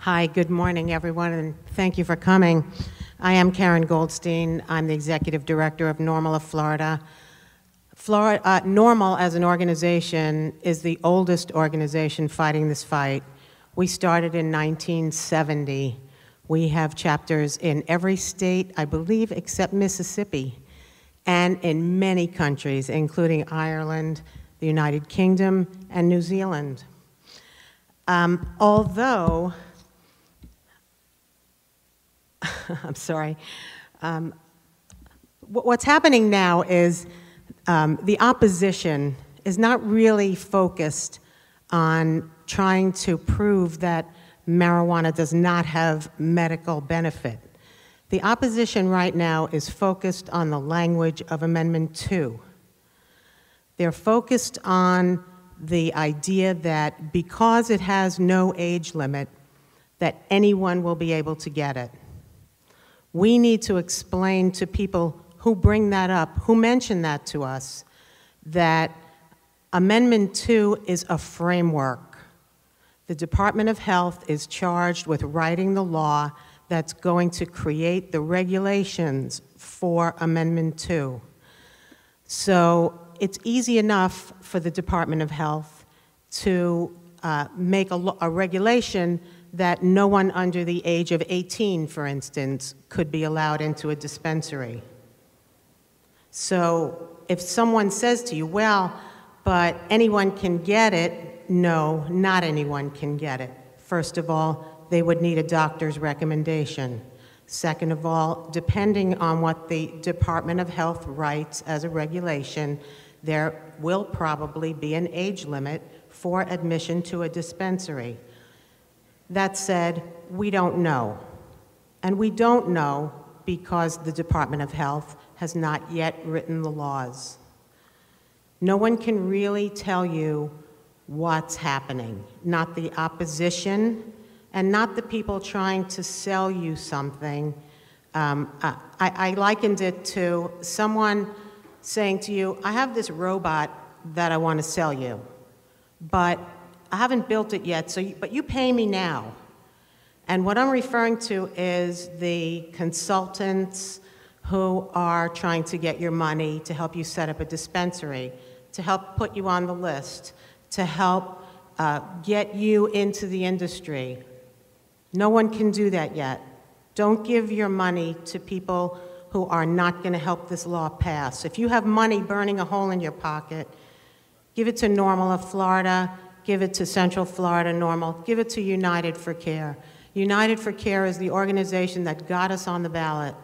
Hi, good morning, everyone, and thank you for coming. I am Karen Goldstein. I'm the Executive Director of NORML of Florida. NORML as an organization is the oldest organization fighting this fight. We started in 1970. We have chapters in every state, I believe, except Mississippi, and in many countries, including Ireland, the United Kingdom, and New Zealand. Although I'm sorry. What's happening now is the opposition is not really focused on trying to prove that marijuana does not have medical benefit. The opposition right now is focused on the language of Amendment 2. They're focused on the idea that because it has no age limit, that anyone will be able to get it. We need to explain to people who bring that up, who mention that to us, that Amendment 2 is a framework. The Department of Health is charged with writing the law that's going to create the regulations for Amendment 2. So it's easy enough for the Department of Health to make a regulation that no one under the age of 18, for instance, could be allowed into a dispensary. So if someone says to you, well, but anyone can get it, no, not anyone can get it. First of all, they would need a doctor's recommendation. Second of all, depending on what the Department of Health writes as a regulation, there will probably be an age limit for admission to a dispensary. That said, we don't know. And we don't know because the Department of Health has not yet written the laws. No one can really tell you what's happening, not the opposition and not the people trying to sell you something. I likened it to someone saying to you, I have this robot that I want to sell you, but I haven't built it yet, but you pay me now. And what I'm referring to is the consultants who are trying to get your money to help you set up a dispensary, to help put you on the list, to help get you into the industry. No one can do that yet. Don't give your money to people who are not going to help this law pass. If you have money burning a hole in your pocket, give it to NORML of Florida, give it to Central Florida NORML, give it to United for Care. United for Care is the organization that got us on the ballot.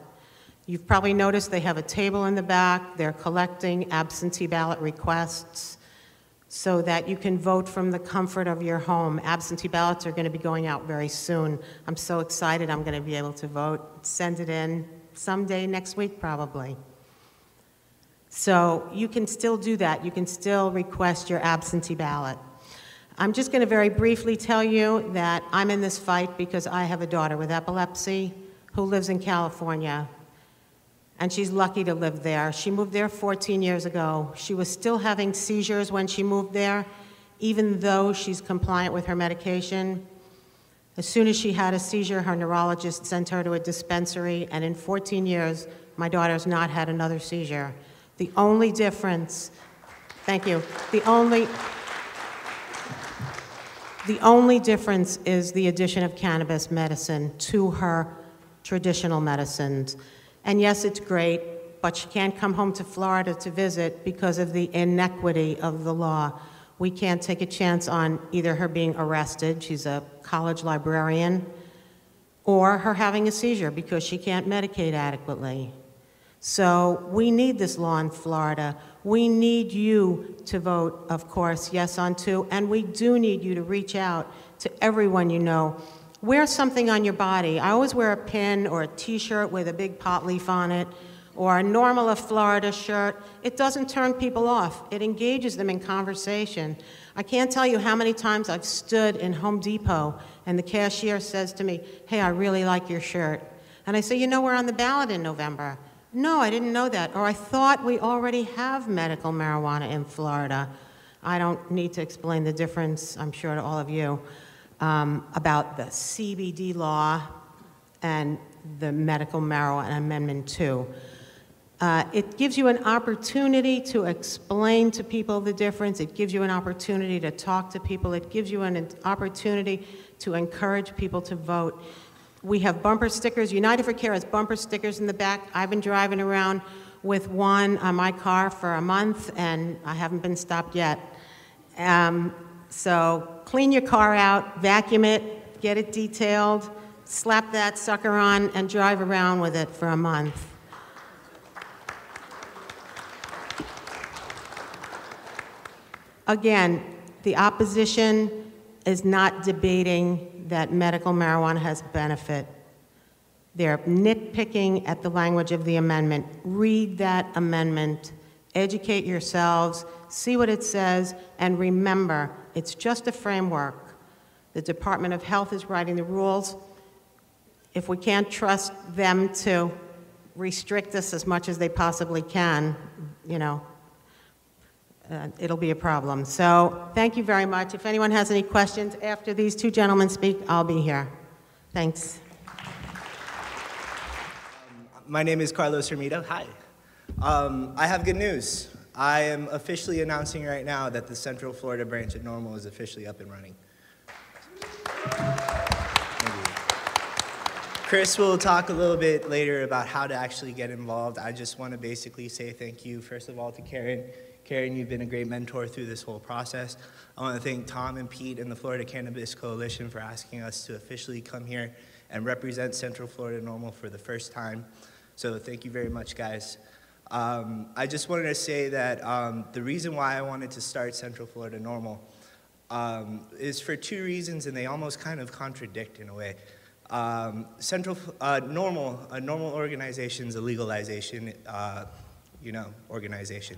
You've probably noticed they have a table in the back. They're collecting absentee ballot requests so that you can vote from the comfort of your home. Absentee ballots are going to be going out very soon. I'm so excited I'm going to be able to vote, send it in someday next week probably. So you can still do that. You can still request your absentee ballot. I'm just going to very briefly tell you that I'm in this fight because I have a daughter with epilepsy who lives in California, and she's lucky to live there. She moved there 14 years ago. She was still having seizures when she moved there, even though she's compliant with her medication. As soon as she had a seizure, her neurologist sent her to a dispensary, and in 14 years, my daughter's not had another seizure. The only difference, thank you, the only difference is the addition of cannabis medicine to her traditional medicines. And yes, it's great, but she can't come home to Florida to visit because of the inequity of the law. We can't take a chance on either her being arrested, she's a college librarian, or her having a seizure because she can't medicate adequately. So we need this law in Florida. We need you to vote, of course, yes on 2, and we do need you to reach out to everyone you know. Wear something on your body. I always wear a pin or a t-shirt with a big pot leaf on it, or a NORML of Florida shirt. It doesn't turn people off. It engages them in conversation. I can't tell you how many times I've stood in Home Depot and the cashier says to me, hey, I really like your shirt. And I say, you know, we're on the ballot in November. No, I didn't know that. Or I thought we already have medical marijuana in Florida. I don't need to explain the difference, I'm sure, to all of you. about the CBD law and the medical marijuana amendment 2. It gives you an opportunity to explain to people the difference. It gives you an opportunity to talk to people. It gives you an opportunity to encourage people to vote. We have bumper stickers. United for Care has bumper stickers in the back. I've been driving around with one on my car for a month, and I haven't been stopped yet. So clean your car out, vacuum it, get it detailed, slap that sucker on, and drive around with it for a month. Again, the opposition is not debating that medical marijuana has benefit. They're nitpicking at the language of the amendment. Read that amendment, educate yourselves, see what it says, and remember, it's just a framework. The Department of Health is writing the rules. If we can't trust them to restrict us as much as they possibly can, you know, it'll be a problem. So thank you very much. If anyone has any questions after these two gentlemen speak, I'll be here. Thanks. My name is Carlos Hermida. Hi. I have good news. I am officially announcing right now that the Central Florida branch at NORML is officially up and running. Chris will talk a little bit later about how to actually get involved. I just want to basically say thank you, first of all, to Karen. Karen, you've been a great mentor through this whole process. I want to thank Tom and Pete and the Florida Cannabis Coalition for asking us to officially come here and represent Central Florida NORML for the first time. So thank you very much, guys. I just wanted to say that the reason why I wanted to start Central Florida NORML is for two reasons, and they almost kind of contradict in a way. NORML, a NORML organization is a legalization, organization.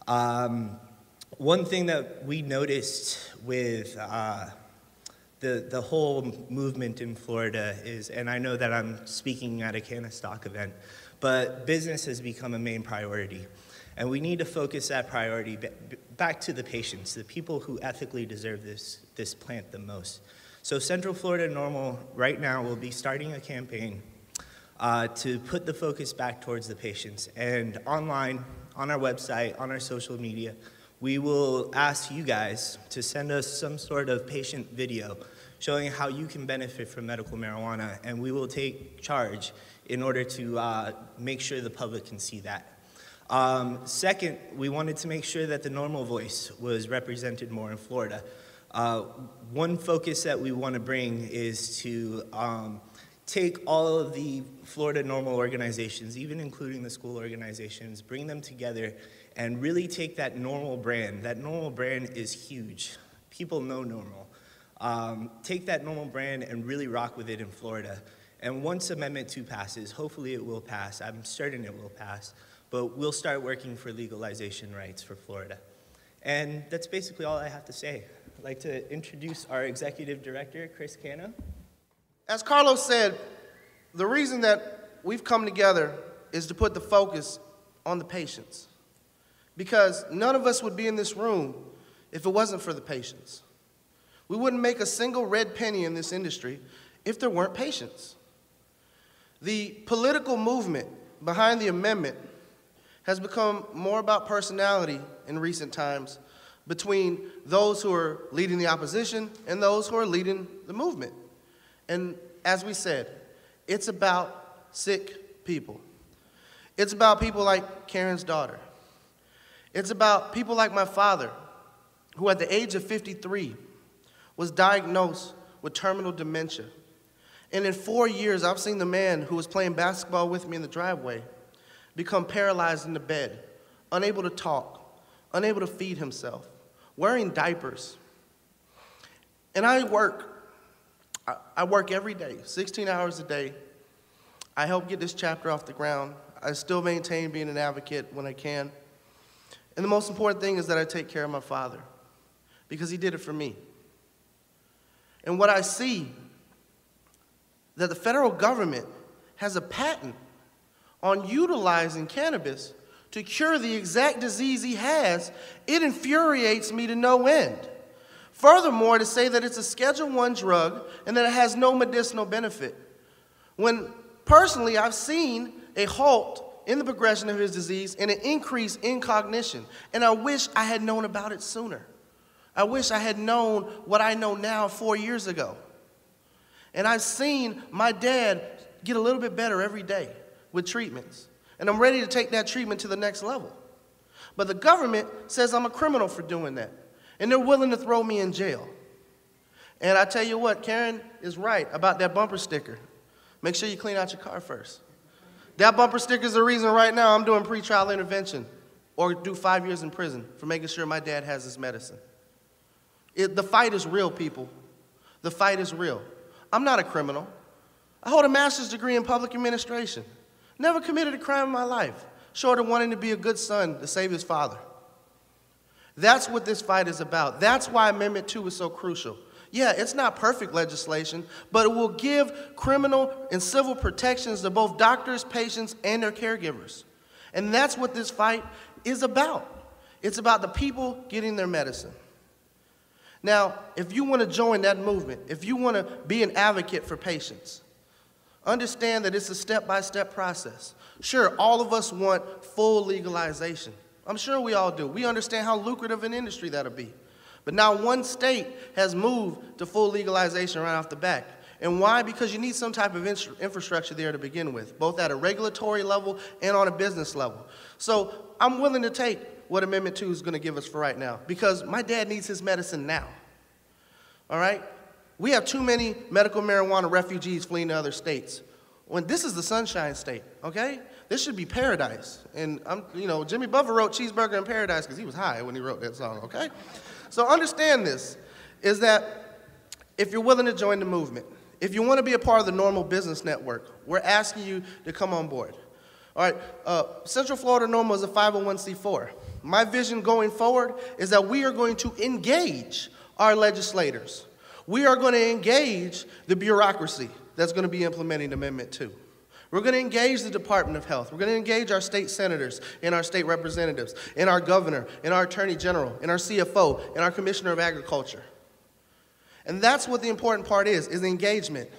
One thing that we noticed with the whole movement in Florida is, and I know that I'm speaking at a CannaStock event, but business has become a main priority. And we need to focus that priority back to the patients, the people who ethically deserve this plant the most. So Central Florida NORML right now will be starting a campaign to put the focus back towards the patients. And online, on our website, on our social media, we will ask you guys to send us some sort of patient video showing how you can benefit from medical marijuana, and we will take charge in order to make sure the public can see that. Second, we wanted to make sure that the NORML voice was represented more in Florida. One focus that we want to bring is to take all of the Florida NORML organizations, even including the school organizations, bring them together and really take that NORML brand. That NORML brand is huge. People know NORML. Take that NORML brand and really rock with it in Florida. And once Amendment 2 passes, hopefully it will pass, I'm certain it will pass, but we'll start working for legalization rights for Florida. And that's basically all I have to say. I'd like to introduce our executive director, Chris Cano. As Carlos said, the reason that we've come together is to put the focus on the patients. Because none of us would be in this room if it wasn't for the patients. We wouldn't make a single red penny in this industry if there weren't patients. The political movement behind the amendment has become more about personality in recent times between those who are leading the opposition and those who are leading the movement. And as we said, it's about sick people. It's about people like Karen's daughter. It's about people like my father, who at the age of 53 was diagnosed with terminal dementia. And in 4 years, I've seen the man who was playing basketball with me in the driveway become paralyzed in the bed, unable to talk, unable to feed himself, wearing diapers. And I work every day, 16 hours a day. I help get this chapter off the ground. I still maintain being an advocate when I can. And the most important thing is that I take care of my father, because he did it for me. And what I see, that the federal government has a patent on utilizing cannabis to cure the exact disease he has, it infuriates me to no end. Furthermore, to say that it's a Schedule I drug and that it has no medicinal benefit. When personally I've seen a halt in the progression of his disease and an increase in cognition. And I wish I had known about it sooner. I wish I had known what I know now 4 years ago. And I've seen my dad get a little bit better every day with treatments. And I'm ready to take that treatment to the next level. But the government says I'm a criminal for doing that. And they're willing to throw me in jail. And I tell you what, Karen is right about that bumper sticker. Make sure you clean out your car first. That bumper sticker is the reason right now I'm doing pretrial intervention or do 5 years in prison for making sure my dad has his medicine. The fight is real, people. The fight is real. I'm not a criminal. I hold a master's degree in public administration. Never committed a crime in my life, short of wanting to be a good son to save his father. That's what this fight is about. That's why Amendment 2 is so crucial. Yeah, it's not perfect legislation, but it will give criminal and civil protections to both doctors, patients, and their caregivers. And that's what this fight is about. It's about the people getting their medicine. Now, if you want to join that movement, if you want to be an advocate for patients, understand that it's a step-by-step process. Sure, all of us want full legalization. I'm sure we all do. We understand how lucrative an industry that'll be. But now one state has moved to full legalization right off the bat. And why? Because you need some type of infrastructure there to begin with, both at a regulatory level and on a business level. So I'm willing to take what Amendment 2 is going to give us for right now, because my dad needs his medicine now. All right? We have too many medical marijuana refugees fleeing to other states. When this is the Sunshine State, okay? This should be paradise. And Jimmy Buffett wrote Cheeseburger in Paradise because he was high when he wrote that song, okay? So understand this, is that if you're willing to join the movement, if you want to be a part of the NORML business network, we're asking you to come on board. All right, Central Florida NORML is a 501c4. My vision going forward is that we are going to engage our legislators. We are going to engage the bureaucracy that's going to be implementing Amendment 2. We're going to engage the Department of Health. We're going to engage our state senators and our state representatives, and our governor, and our attorney general, and our CFO, and our commissioner of agriculture. And that's what the important part is engagement.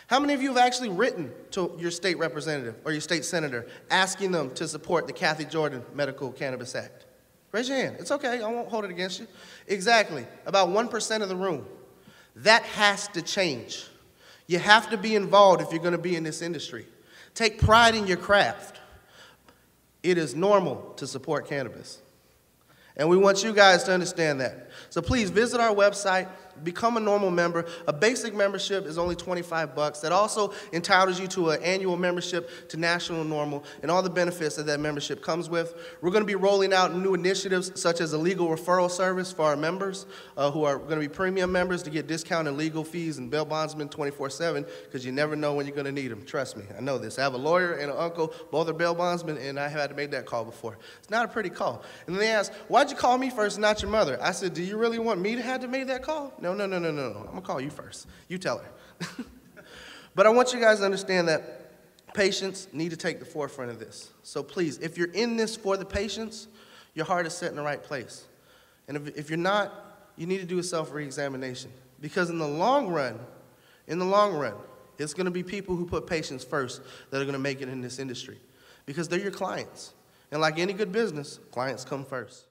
How many of you have actually written to your state representative or your state senator asking them to support the Kathy Jordan Medical Cannabis Act? Raise your hand. It's okay. I won't hold it against you. Exactly. About 1% of the room. That has to change. You have to be involved if you're going to be in this industry. Take pride in your craft. It is normal to support cannabis. And we want you guys to understand that. So please visit our website, become a NORML member. A basic membership is only $25. That also entitles you to an annual membership to National NORML and all the benefits that membership comes with. We're going to be rolling out new initiatives such as a legal referral service for our members who are going to be premium members to get discounted legal fees and bail bondsmen 24/7, because you never know when you're going to need them. Trust me, I know this. I have a lawyer and an uncle, both are bail bondsmen, and I had to make that call before. It's not a pretty call. And then they asked, why'd you call me first and not your mother? I said, do you really want me to have to make that call? No. I'm going to call you first. You tell her. But I want you guys to understand that patients need to take the forefront of this. So please, if you're in this for the patients, your heart is set in the right place. And if you're not, you need to do a self-reexamination. Because in the long run, it's going to be people who put patients first that are going to make it in this industry. Because they're your clients. And like any good business, clients come first.